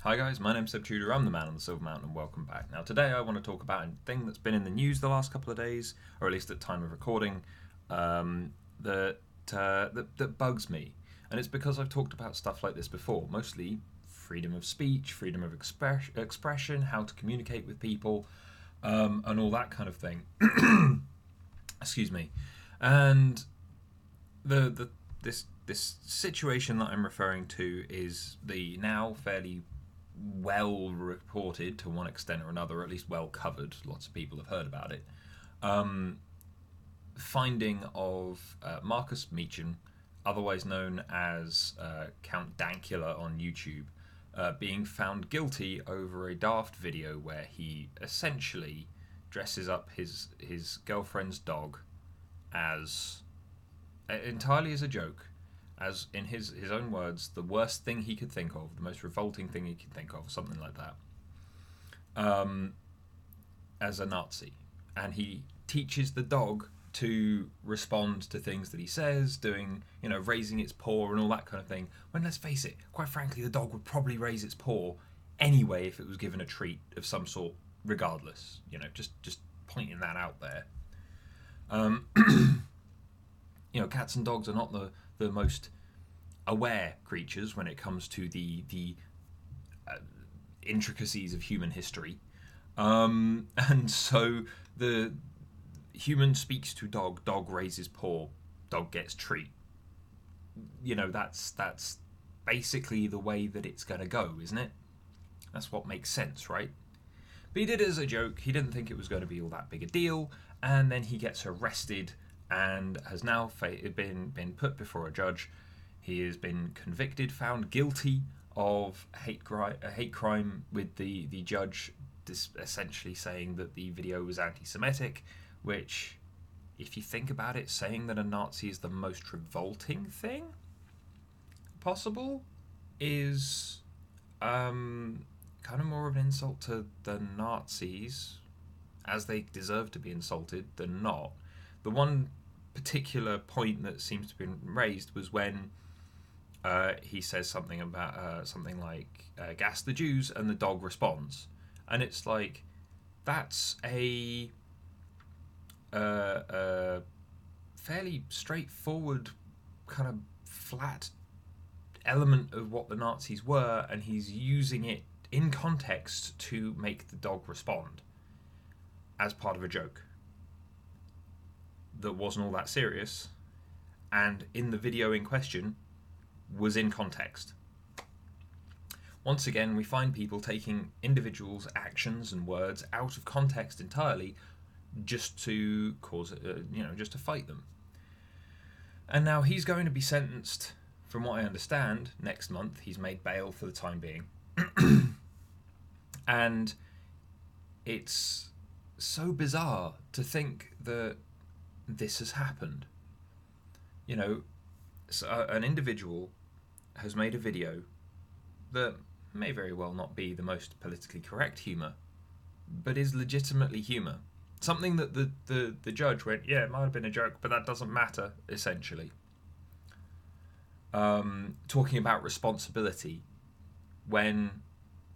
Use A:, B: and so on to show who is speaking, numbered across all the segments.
A: Hi guys, my name's Seb Tudor, I'm the man on the Silver Mountain, and welcome back. Now today I want to talk about a thing that's been in the news the last couple of days, or at least at time of recording, that bugs me. And it's because I've talked about stuff like this before, mostly freedom of speech, freedom of expression, how to communicate with people, and all that kind of thing. Excuse me. And this situation that I'm referring to is the now fairly well reported, to one extent or another, or at least well covered, lots of people have heard about it, finding of Marcus Meechan, otherwise known as Count Dankula on YouTube, being found guilty over a daft video where he essentially dresses up his girlfriend's dog as entirely as a joke, as in his own words, the worst thing he could think of, the most revolting thing he could think of, something like that, as a Nazi. And he teaches the dog to respond to things that he says, doing, raising its paw and all that kind of thing. When, let's face it, quite frankly, the dog would probably raise its paw anyway if it was given a treat of some sort, regardless. Just pointing that out there. Cats and dogs are not the most aware creatures when it comes to the intricacies of human history, and so the human speaks to dog raises paw, dog gets treat. That's basically the way that it's going to go, isn't it? That's what makes sense, right? But he did it as a joke. He didn't think it was going to be all that big a deal, and then he gets arrested and has now been put before a judge. He has been convicted, found guilty of a hate crime, with the judge essentially saying that the video was anti-Semitic, which, if you think about it, saying that a Nazi is the most revolting thing possible is kind of more of an insult to the Nazis, as they deserve to be insulted, than not. The one particular point that seems to have been raised was when he says something about something like gas the Jews, and the dog responds. And it's like, that's a fairly straightforward, kind of flat element of what the Nazis were, and he's using it in context to make the dog respond as part of a joke that wasn't all that serious, and in the video in question was in context. Once again, we find people taking individuals' actions and words out of context entirely, just to cause just to fight them. And now he's going to be sentenced, from what I understand, next month. He's made bail for the time being. And it's so bizarre to think that this has happened. So an individual has made a video that may very well not be the most politically correct humour, but is legitimately humour. Something that the judge went, yeah, it might have been a joke, but that doesn't matter, essentially. Talking about responsibility, when,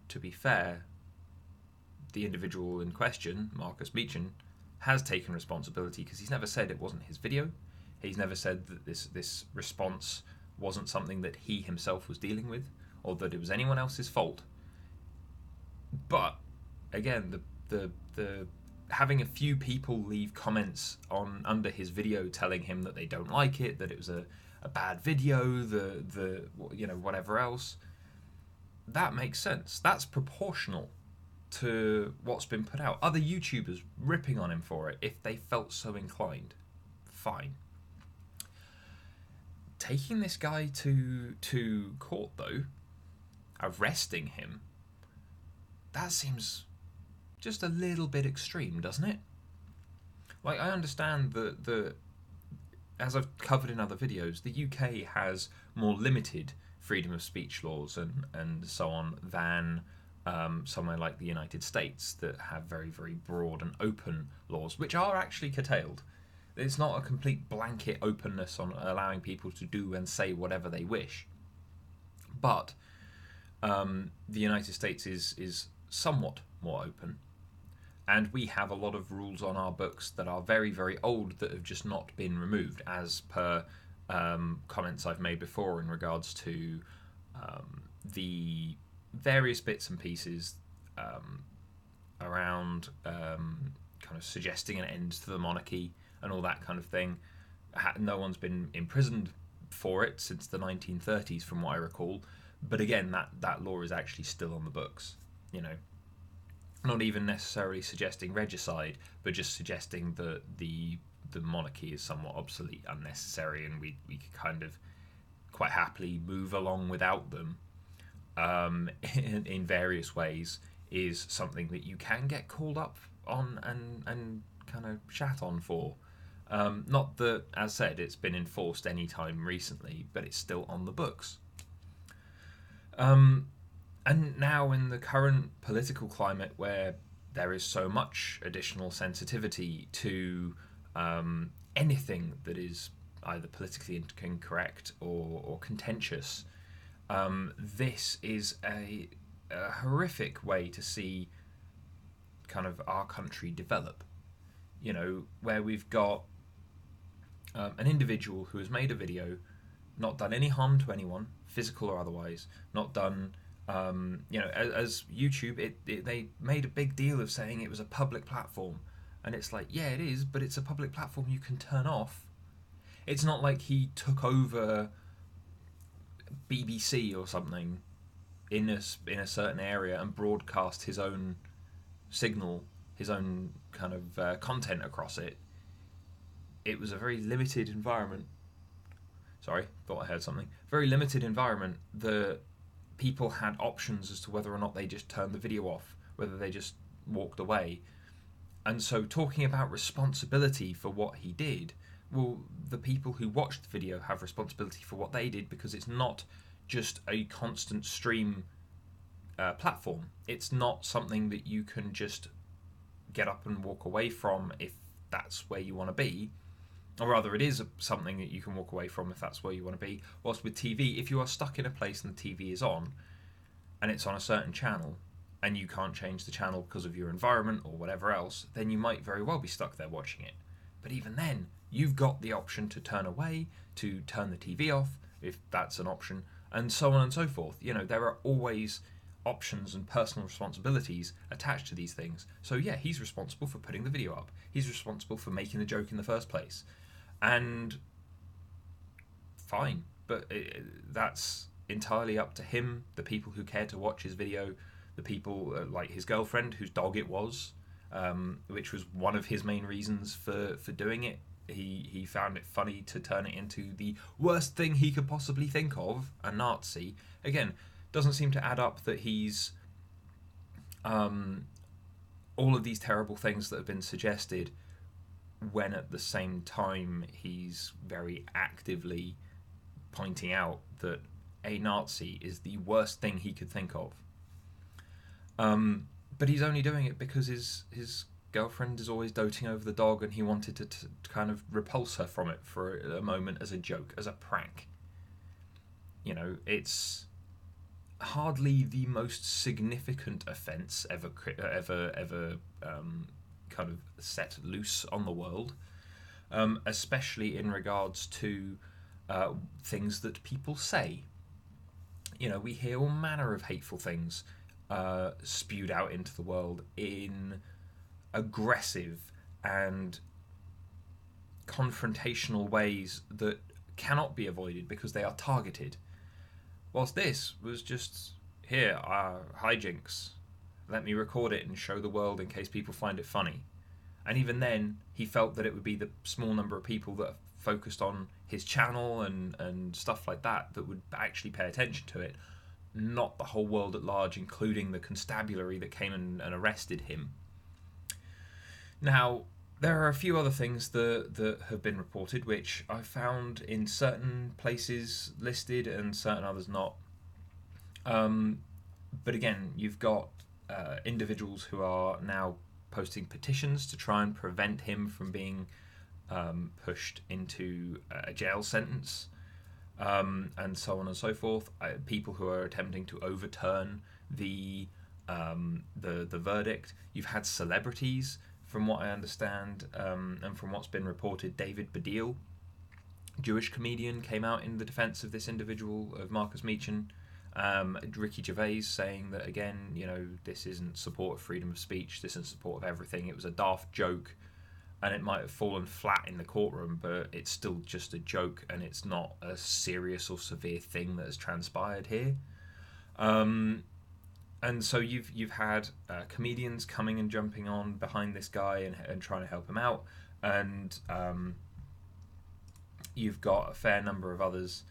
A: to be fair, the individual in question, Marcus Meechan, has taken responsibility, because he's never said it wasn't his video. He's never said that this response wasn't something that he himself was dealing with, or that it was anyone else's fault. But again, the having a few people leave comments under his video telling him that they don't like it, that it was a bad video, the whatever else, that makes sense. That's proportional to what's been put out. Other YouTubers ripping on him for it if they felt so inclined. Fine. Taking this guy to court, though, arresting him, that seems just a little bit extreme, doesn't it? Like, I understand that as I've covered in other videos, the UK has more limited freedom of speech laws and so on than somewhere like the United States, that have very, very broad and open laws, which are actually curtailed. It's not a complete blanket openness on allowing people to do and say whatever they wish. But The United States is somewhat more open, and we have a lot of rules on our books that are very, very old that have just not been removed, as per comments I've made before in regards to the various bits and pieces around kind of suggesting an end to the monarchy and all that kind of thing. No one's been imprisoned for it since the 1930s, from what I recall. But again, that law is actually still on the books. You know, not even necessarily suggesting regicide, but just suggesting that the monarchy is somewhat obsolete, unnecessary, and we could kind of quite happily move along without them in various ways, is something that you can get called up on and kind of shat on for. Not that, as said, it's been enforced any time recently, but it's still on the books. And now in the current political climate, where there is so much additional sensitivity to anything that is either politically incorrect or contentious, this is a horrific way to see kind of our country develop. You know, where we've got an individual who has made a video, not done any harm to anyone, physical or otherwise, not done, as YouTube, they made a big deal of saying it was a public platform. And it's like, yeah, it is, but it's a public platform you can turn off. It's not like he took over BBC or something in a certain area and broadcast his own signal, his own kind of content across it. It was a very limited environment. Sorry, thought I heard something. Very limited environment. The people had options as to whether or not they just turned the video off, whether they just walked away. And so talking about responsibility for what he did, well, the people who watched the video have responsibility for what they did, because it's not just a constant stream platform. It's not something that you can just get up and walk away from if that's where you want to be. Or rather, it is something that you can walk away from if that's where you want to be. Whilst with TV, if you are stuck in a place and the TV is on, and it's on a certain channel, and you can't change the channel because of your environment or whatever else, then you might very well be stuck there watching it. But even then, you've got the option to turn away, to turn the TV off, if that's an option, and so on and so forth. You know, there are always options and personal responsibilities attached to these things. So yeah, he's responsible for putting the video up. He's responsible for making the joke in the first place. And fine, but that's entirely up to him, the people who care to watch his video, the people like his girlfriend, whose dog it was, which was one of his main reasons for doing it. He found it funny to turn it into the worst thing he could possibly think of, a Nazi. Again, doesn't seem to add up that he's all of these terrible things that have been suggested, when at the same time he's very actively pointing out that a Nazi is the worst thing he could think of. But he's only doing it because his girlfriend is always doting over the dog, and he wanted to kind of repulse her from it for a moment, as a joke, as a prank. You know, it's hardly the most significant offence ever kind of set loose on the world, especially in regards to things that people say. You know, we hear all manner of hateful things spewed out into the world in aggressive and confrontational ways that cannot be avoided because they are targeted. Whilst this was just, here, hijinks, let me record it and show the world in case people find it funny. And even then, he felt that it would be the small number of people that are focused on his channel and stuff like that would actually pay attention to it, not the whole world at large, including the constabulary that came and arrested him. Now, there are a few other things that have been reported, which I found in certain places listed and certain others not. But again, you've got individuals who are now posting petitions to try and prevent him from being pushed into a jail sentence. and so on and so forth. People who are attempting to overturn the verdict. You've had celebrities, from what I understand, and from what's been reported. David Baddiel, Jewish comedian, came out in the defense of this individual, of Marcus Meechan. Ricky Gervais saying that, again, this isn't support of freedom of speech, this isn't support of everything, it was a daft joke, and it might have fallen flat in the courtroom, but it's still just a joke, and it's not a serious or severe thing that has transpired here. And so you've had comedians coming and jumping on behind this guy and trying to help him out, and you've got a fair number of others,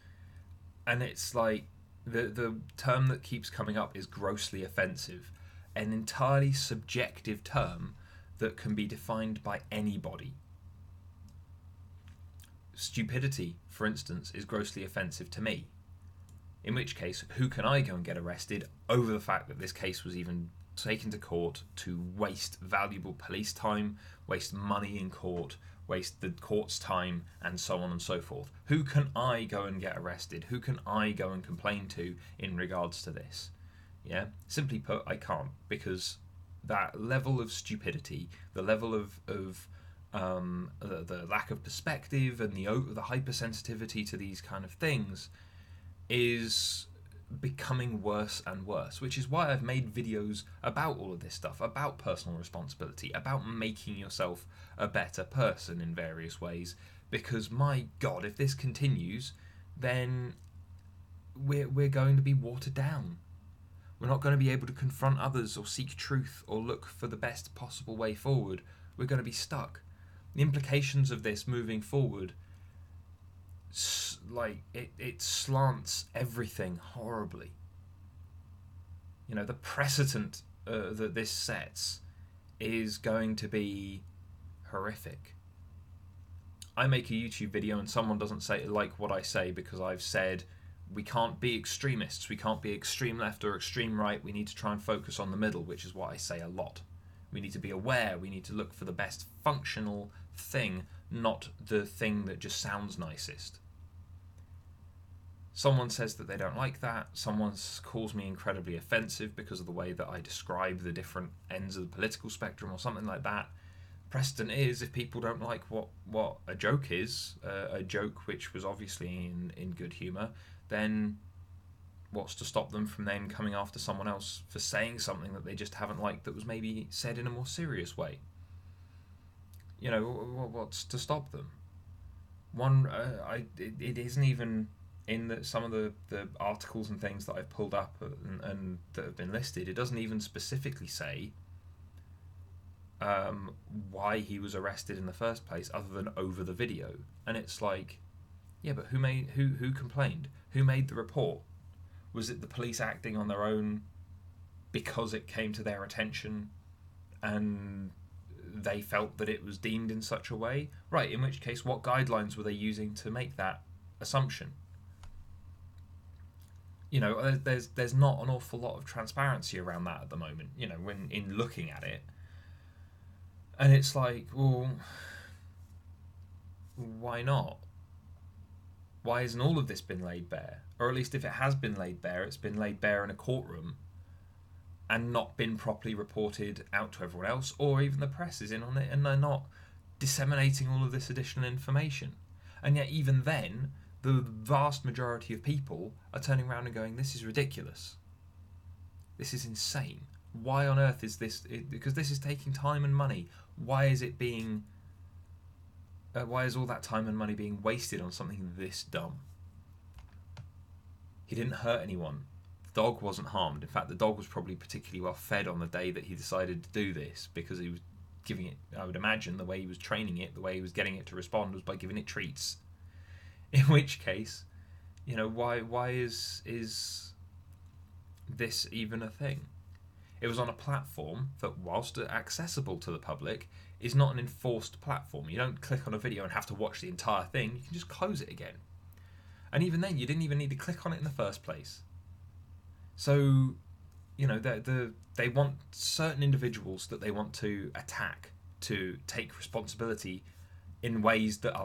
A: and it's like the term that keeps coming up is grossly offensive, an entirely subjective term that can be defined by anybody. Stupidity, for instance, is grossly offensive to me. In which case, who can I go and get arrested over the fact that this case was even taken to court to waste valuable police time, waste money in court, waste the court's time, and so on and so forth? Who can I go and get arrested? Who can I go and complain to in regards to this? Yeah, simply put, I can't, because that level of stupidity, the level of the lack of perspective and the hypersensitivity to these kind of things is becoming worse and worse, which is why I've made videos about all of this stuff, about personal responsibility, about making yourself a better person in various ways, because my God, if this continues, then we're going to be watered down. We're not going to be able to confront others or seek truth or look for the best possible way forward. We're going to be stuck. The implications of this moving forward, it slants everything horribly. The precedent that this sets is going to be horrific. I make a YouTube video and someone doesn't like what I say because I've said we can't be extremists, we can't be extreme left or extreme right, we need to try and focus on the middle, which is what I say a lot. We need to be aware, we need to look for the best functional thing, not the thing that just sounds nicest. Someone says that they don't like that, someone calls me incredibly offensive because of the way that I describe the different ends of the political spectrum or something like that. Precedent is, if people don't like what a joke is, a joke which was obviously in good humour, then what's to stop them from then coming after someone else for saying something that they just haven't liked that was maybe said in a more serious way? What's to stop them? It isn't even in some of the articles and things that I've pulled up and that have been listed. It doesn't even specifically say why he was arrested in the first place, other than over the video. And it's like, yeah, but who complained? Who made the report? Was it the police acting on their own because it came to their attention and they felt that it was deemed in such a way? Right, in which case, what guidelines were they using to make that assumption? There's not an awful lot of transparency around that at the moment, when in looking at it. And it's like, well, why not? Why hasn't all of this been laid bare? Or at least if it has been laid bare, it's been laid bare in a courtroom and not been properly reported out to everyone else, or even the press is in on it and they're not disseminating all of this additional information. And yet even then, the vast majority of people are turning around and going, this is ridiculous. This is insane. Why on earth is this? Because this is taking time and money. Why is it being... why is all that time and money being wasted on something this dumb? He didn't hurt anyone. The dog wasn't harmed. In fact, the dog was probably particularly well fed on the day that he decided to do this, because he was giving it, I would imagine, the way he was training it, the way he was getting it to respond was by giving it treats. In which case, why is this even a thing? It was on a platform that, whilst accessible to the public, is not an enforced platform. You don't click on a video and have to watch the entire thing. You can just close it again. And even then, you didn't even need to click on it in the first place. So, they want certain individuals that they want to attack, to take responsibility in ways that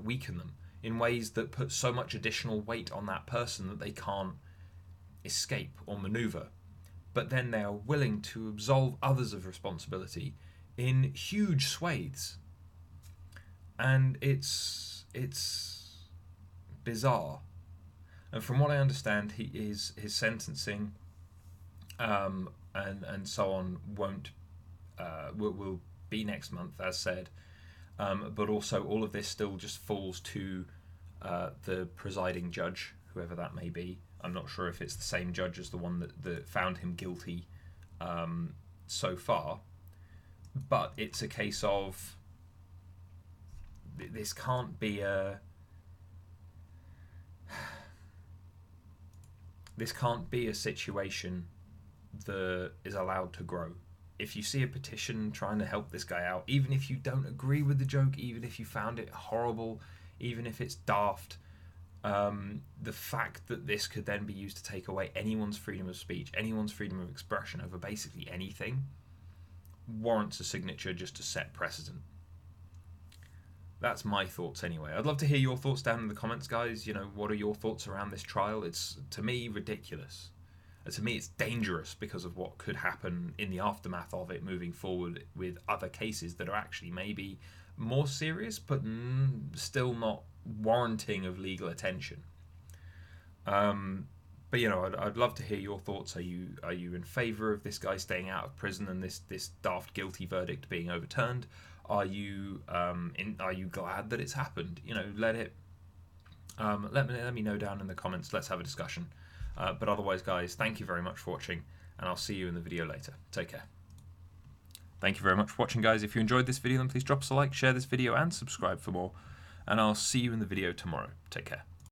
A: weaken them, in ways that put so much additional weight on that person that they can't escape or maneuver. But then they are willing to absolve others of responsibility in huge swathes. And it's bizarre. And from what I understand, his sentencing and so on will be next month, as said. But also, all of this still just falls to the presiding judge, whoever that may be. I'm not sure if it's the same judge as the one that found him guilty so far. But it's a case of this can't be a situation that is allowed to grow. If you see a petition trying to help this guy out, even if you don't agree with the joke, even if you found it horrible, even if it's daft, the fact that this could then be used to take away anyone's freedom of speech, anyone's freedom of expression over basically anything, warrants a signature just to set precedent. That's my thoughts anyway. I'd love to hear your thoughts down in the comments, guys. You know, what are your thoughts around this trial? It's, to me, ridiculous. To me, it's dangerous because of what could happen in the aftermath of it moving forward with other cases that are actually maybe more serious, but still not warranting of legal attention. But you know, I'd love to hear your thoughts. Are you in favour of this guy staying out of prison and this daft guilty verdict being overturned? Are you glad that it's happened? You know, let me know down in the comments. Let's have a discussion. But otherwise, guys, thank you very much for watching, and I'll see you in the video later. Take care. Thank you very much for watching, guys. If you enjoyed this video, then please drop us a like, share this video, and subscribe for more. And I'll see you in the video tomorrow. Take care.